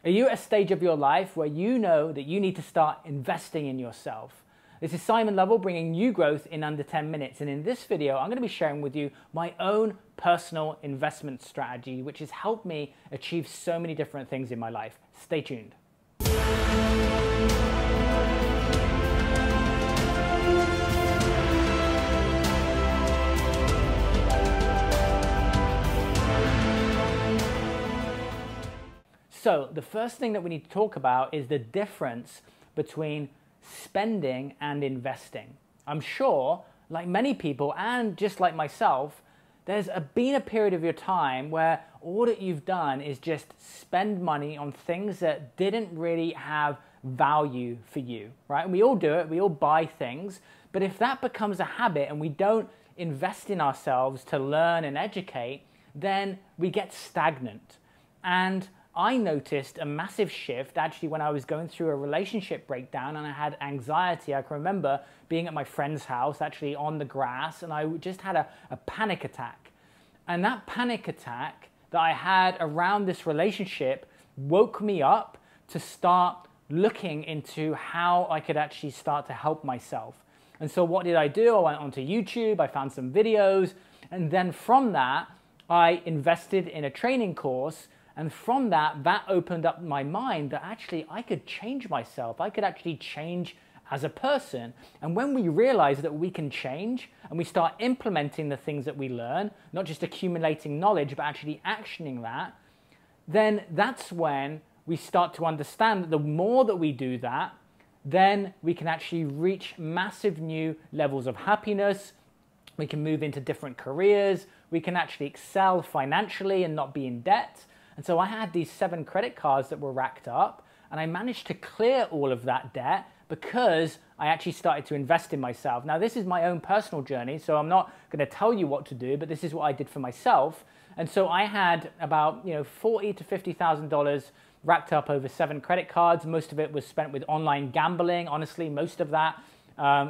Are you at a stage of your life where you know that you need to start investing in yourself? This is Simon Lovell bringing you growth in under 10 minutes. And in this video, I'm going to be sharing with you my own personal investment strategy, which has helped me achieve so many different things in my life. Stay tuned. So the first thing that we need to talk about is the difference between spending and investing. I'm sure, like many people and just like myself, there's been a period of your time where all that you've done is just spend money on things that didn't really have value for you, right? And we all do it, we all buy things, but if that becomes a habit and we don't invest in ourselves to learn and educate, then we get stagnant. And I noticed a massive shift actually when I was going through a relationship breakdown and I had anxiety. I can remember being at my friend's house actually on the grass and I just had a panic attack. And that panic attack that I had around this relationship woke me up to start looking into how I could actually start to help myself. And so what did I do? I went onto YouTube, I found some videos, and then from that, I invested in a training course. And from that opened up my mind that actually I could change myself. I could actually change as a person. And when we realize that we can change and we start implementing the things that we learn, not just accumulating knowledge, but actually actioning that, then that's when we start to understand that the more that we do that, then we can actually reach massive new levels of happiness. We can move into different careers. We can actually excel financially and not be in debt. And so I had these 7 credit cards that were racked up and I managed to clear all of that debt because I actually started to invest in myself. Now this is my own personal journey, so I'm not going to tell you what to do, but this is what I did for myself. And so I had about $40,000 to $50,000 racked up over 7 credit cards. Most of it was spent with online gambling. Honestly, most of that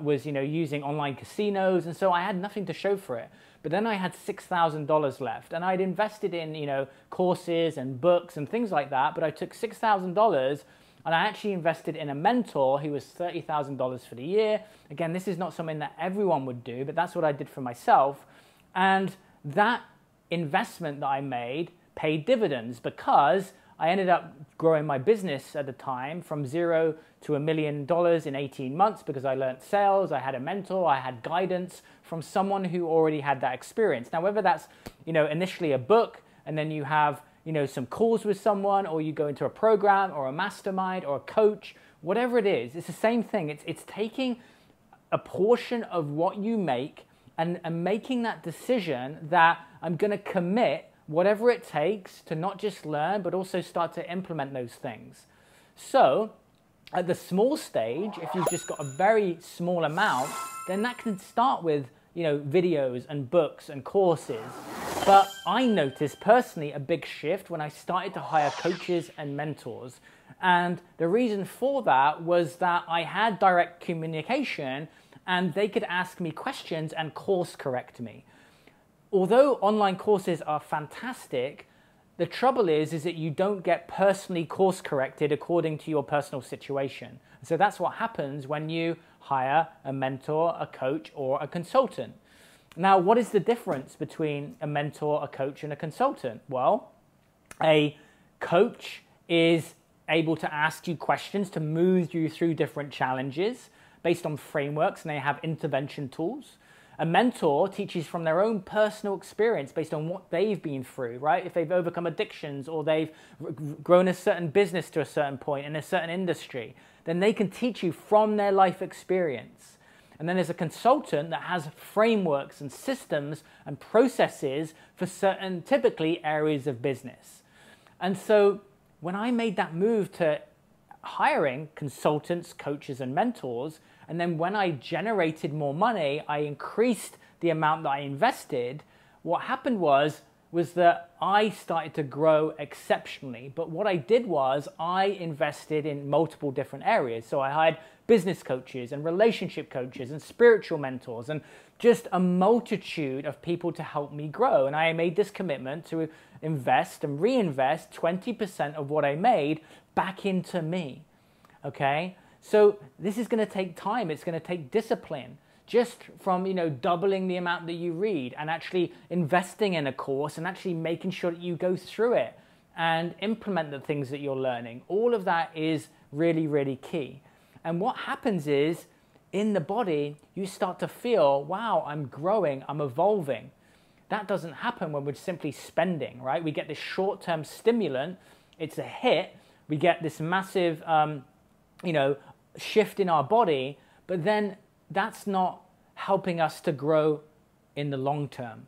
was using online casinos, and so I had nothing to show for it. But then I had $6,000 left, and I'd invested in courses and books and things like that. But I took $6,000 and I actually invested in a mentor who was $30,000 for the year. Again, this is not something that everyone would do, but that's what I did for myself. And that investment that I made paid dividends because I ended up growing my business at the time from 0 to $1 million in 18 months because I learned sales, I had a mentor, I had guidance from someone who already had that experience. Now, whether that's initially a book and then you have some calls with someone, or you go into a program or a mastermind or a coach, whatever it is, it's the same thing. It's taking a portion of what you make and making that decision that I'm going to commit whatever it takes to not just learn, but also start to implement those things. So at the small stage, if you've just got a very small amount, then that can start with videos and books and courses. But I noticed personally a big shift when I started to hire coaches and mentors. And the reason for that was that I had direct communication and they could ask me questions and course correct me. Although online courses are fantastic, the trouble is that you don't get personally course corrected according to your personal situation. So that's what happens when you hire a mentor, a coach, or a consultant. Now, what is the difference between a mentor, a coach, and a consultant? Well, a coach is able to ask you questions to move you through different challenges based on frameworks, and they have intervention tools. A mentor teaches from their own personal experience based on what they've been through, right? If they've overcome addictions or they've grown a certain business to a certain point in a certain industry, then they can teach you from their life experience. And then there's a consultant that has frameworks and systems and processes for certain, typically, areas of business. And so when I made that move to hiring consultants, coaches, and mentors, and then when I generated more money, I increased the amount that I invested, what happened was that I started to grow exceptionally. But what I did was I invested in multiple different areas. So I hired business coaches and relationship coaches and spiritual mentors and just a multitude of people to help me grow. And I made this commitment to invest and reinvest 20% of what I made back into me. Okay? So this is going to take time. It's going to take discipline. Just from, doubling the amount that you read and actually investing in a course and actually making sure that you go through it and implement the things that you're learning. All of that is really, really key. And what happens is in the body, you start to feel, wow, I'm growing, I'm evolving. That doesn't happen when we're simply spending, right? We get this short-term stimulant. It's a hit. We get this massive, shift in our body, but then that's not helping us to grow in the long term.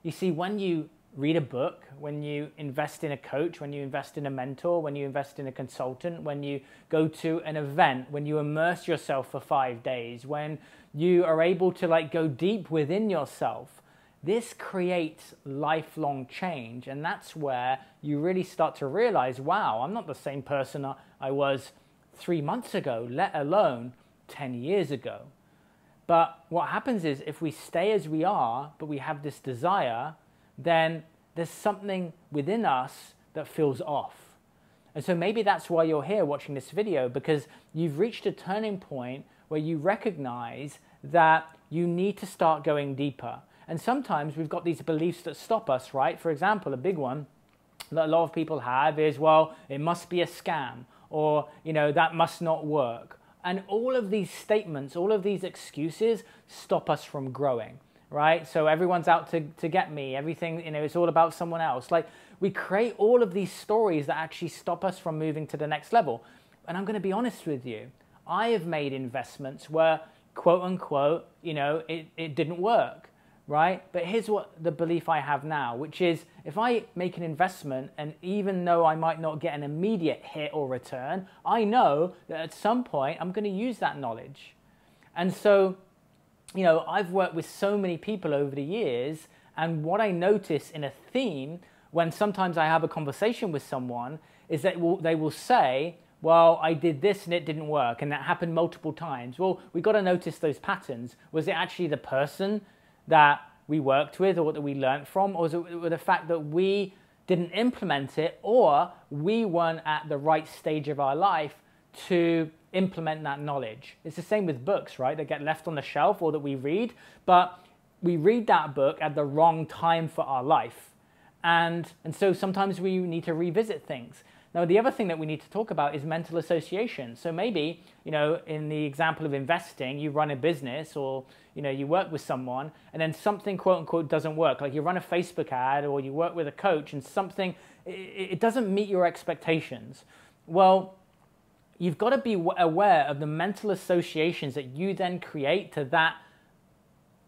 You see, when you read a book, when you invest in a coach, when you invest in a mentor, when you invest in a consultant, when you go to an event, when you immerse yourself for 5 days, when you are able to go deep within yourself, this creates lifelong change. And that's where you really start to realize, wow, I'm not the same person I was 3 months ago, let alone 10 years ago. But what happens is if we stay as we are, but we have this desire, then there's something within us that feels off. And so maybe that's why you're here watching this video, because you've reached a turning point where you recognize that you need to start going deeper. And sometimes we've got these beliefs that stop us, right? For example, a big one that a lot of people have is, well, it must be a scam, or, that must not work. And all of these statements, all of these excuses stop us from growing, right? So everyone's out to get me, everything, it's all about someone else. We create all of these stories that actually stop us from moving to the next level. And I'm going to be honest with you. I have made investments where, quote unquote, it didn't work, right? But here's what the belief I have now, which is if I make an investment and even though I might not get an immediate hit or return, I know that at some point I'm going to use that knowledge. And so, I've worked with so many people over the years, and what I notice in a theme when sometimes I have a conversation with someone is that they will say, well, I did this and it didn't work, and that happened multiple times. Well, we've got to notice those patterns. Was it actually the person that we worked with or that we learned from, or was it the fact that we didn't implement it, or we weren't at the right stage of our life to implement that knowledge? It's the same with books, right? They get left on the shelf or that we read, but we read that book at the wrong time for our life. And so sometimes we need to revisit things. Now, the other thing that we need to talk about is mental association. So maybe, in the example of investing, you run a business or, you work with someone and then something, quote unquote, doesn't work. Like you run a Facebook ad or you work with a coach and something, it doesn't meet your expectations. Well, you've got to be aware of the mental associations that you then create to that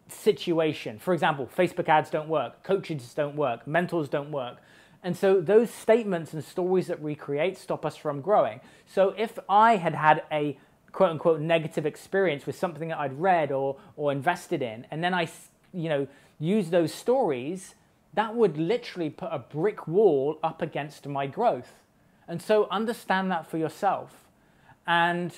situation. For example, Facebook ads don't work, coaches don't work, mentors don't work. And so those statements and stories that we create stop us from growing. So if I had had a quote-unquote negative experience with something that I'd read or invested in, and then I use those stories, that would literally put a brick wall up against my growth. And so understand that for yourself and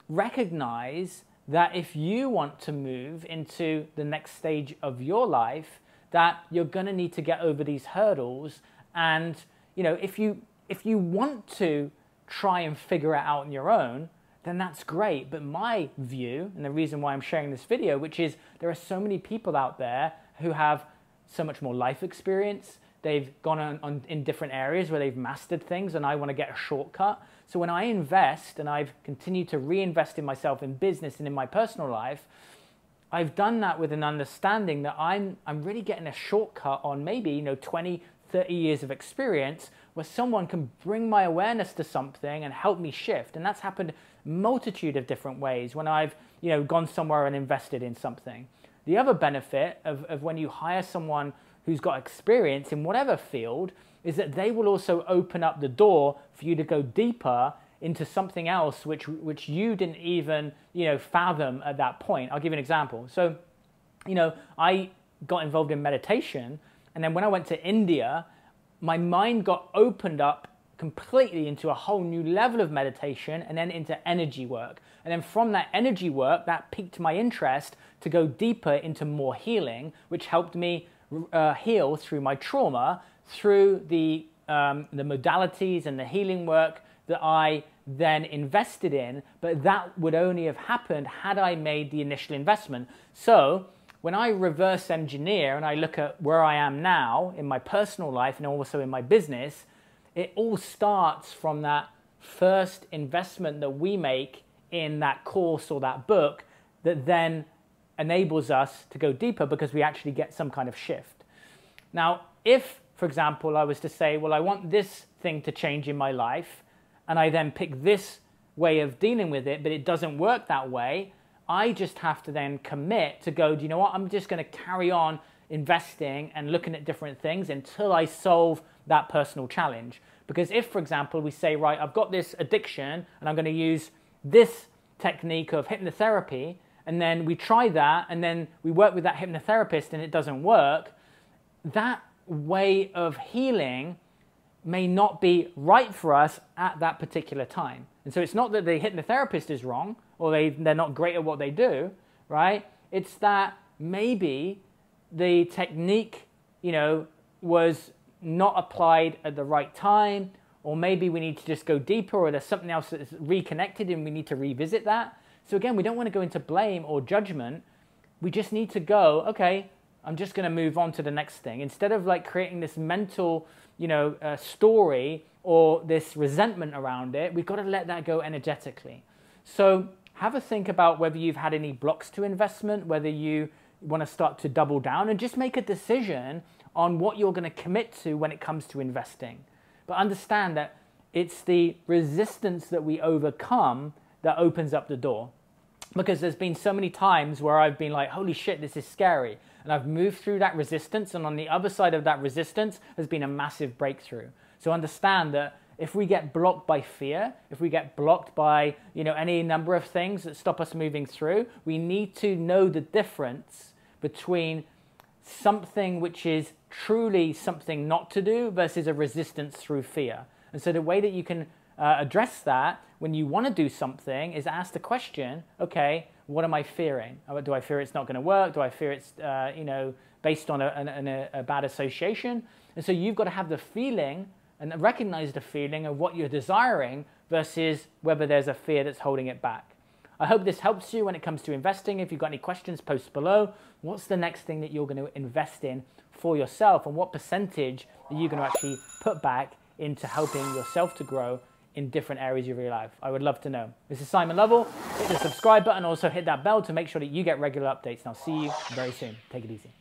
recognize that if you want to move into the next stage of your life, that you're going to need to get over these hurdles. And, if you want to try and figure it out on your own, then that's great. But my view, and the reason why I'm sharing this video, which is there are so many people out there who have so much more life experience. They've gone on in different areas where they've mastered things, and I want to get a shortcut. So when I invest, and I've continued to reinvest in myself in business and in my personal life, I've done that with an understanding that I'm really getting a shortcut on maybe 20, 30 years of experience where someone can bring my awareness to something and help me shift. And that's happened a multitude of different ways when I've gone somewhere and invested in something. The other benefit of when you hire someone who's got experience in whatever field is that they will also open up the door for you to go deeper into something else which you didn't even fathom at that point. I'll give you an example. So I got involved in meditation, and then when I went to India, my mind got opened up completely into a whole new level of meditation and then into energy work. And then from that energy work, that piqued my interest to go deeper into more healing, which helped me heal through my trauma, through the modalities and the healing work that I then invested in, but that would only have happened had I made the initial investment. So when I reverse engineer and I look at where I am now in my personal life and also in my business, it all starts from that first investment that we make in that course or that book that then enables us to go deeper because we actually get some kind of shift. Now, if, for example, I was to say, well, I want this thing to change in my life, and I then pick this way of dealing with it, but it doesn't work that way, I just have to then commit to go, do you know what, I'm just going to carry on investing and looking at different things until I solve that personal challenge. Because if, for example, we say, right, I've got this addiction and I'm going to use this technique of hypnotherapy, and then we try that and then we work with that hypnotherapist and it doesn't work, that way of healing may not be right for us at that particular time. And so it's not that the hypnotherapist is wrong or they're not great at what they do, right? It's that maybe the technique, was not applied at the right time, or maybe we need to just go deeper, or there's something else that's reconnected and we need to revisit that. So again, we don't want to go into blame or judgment. We just need to go, okay, I'm just going to move on to the next thing. Instead of like creating this mental, story or this resentment around it, we've got to let that go energetically. So have a think about whether you've had any blocks to investment, whether you want to start to double down, and just make a decision on what you're going to commit to when it comes to investing. But understand that it's the resistance that we overcome that opens up the door. Because there's been so many times where I've been like, holy shit, this is scary. And I've moved through that resistance, and on the other side of that resistance has been a massive breakthrough. So understand that if we get blocked by fear, if we get blocked by any number of things that stop us moving through, we need to know the difference between something which is truly something not to do versus a resistance through fear. And so the way that you can address that when you want to do something is ask the question, okay, what am I fearing? Do I fear it's not going to work? Do I fear it's based on a bad association? And so you've got to have the feeling and recognize the feeling of what you're desiring versus whether there's a fear that's holding it back. I hope this helps you when it comes to investing. If you've got any questions, post below. What's the next thing that you're going to invest in for yourself, and what percentage are you going to actually put back into helping yourself to grow in different areas of your life? I would love to know. This is Simon Lovell. Hit the subscribe button, also hit that bell to make sure that you get regular updates, and I'll see you very soon. Take it easy.